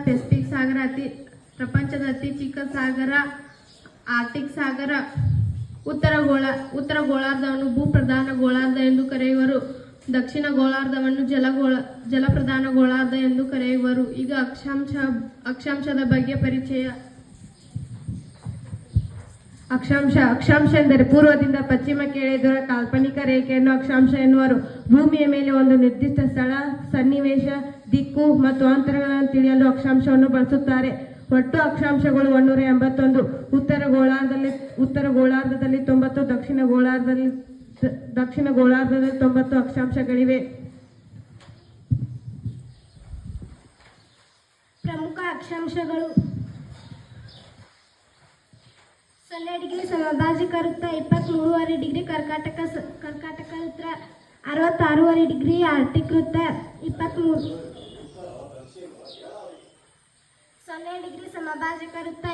Pacific ಸಾಗರ ಪ್ರಪಂಚದ ಅತಿ ಚಿಕ್ಕ ಸಾಗರ ಆರ್ಟಿಕ್ ಸಾಗರ. ಉತ್ತರ ಗೋಳಾರ್ಧವನ್ನು ಭೂಪ್ರಧಾನ ಗೋಳಾರ್ಧ ಎಂದು ಕರೆಯುವರು. ದಕ್ಷಿಣ ಗೋಳಾರ್ಧವನ್ನು ಜಲಪ್ರಧಾನ ಗೋಳಾರ್ಧ ಎಂದು ಕರೆಯುವರು. ಈಗ ಅಕ್ಷಾಂಶದ ಬಗ್ಗೆ ಪರಿಚಯ. ಅಕ್ಷಾಂಶ ಎಂದರೆ ಪೂರ್ವದಿಂದ ಪಶ್ಚಿಮಕ್ಕೆ ಎಳೆದಿರುವ ಕಾಲ್ಪನಿಕ ರೇಖೆಯನ್ನು ಅಕ್ಷಾಂಶ ಎನ್ನುವರು. ಭೂಮಿಯ ಮೇಲೆ ಒಂದು ನಿರ್ದಿಷ್ಟ ಸ್ಥಳ, ಸನ್ನಿವೇಶ, ದಿಕ್ಕು ಮತ್ತು ಅಂತರಗಳನ್ನು ತಿಳಿಯಲು ಅಕ್ಷಾಂಶವನ್ನು ಬಳಸುತ್ತಾರೆ. ಒಟ್ಟು ಅಕ್ಷಾಂಶಗಳು 181. ಉತ್ತರ ಗೋಳಾರ್ಧದಲ್ಲಿ 90, ದಕ್ಷಿಣ ಗೋಳಾರ್ಧದಲ್ಲಿ 90 ಅಕ್ಷಾಂಶಗಳಿವೆ. ಪ್ರಮುಖ ಅಕ್ಷಾಂಶಗಳು: 0 ಡಿಗ್ರಿ ಸಮಭಾಜಕ ವೃತ್ತ, 23.5 ಡಿಗ್ರಿ ಕರ್ಕಾಟಕ ವೃತ್ತ, 66.5 ಡಿಗ್ರಿ ಆರ್ಟಿಕ್ ವೃತ್ತ, 0 ಡಿಗ್ರಿ ಸಮಭಾಜಕ ವೃತ್ತ.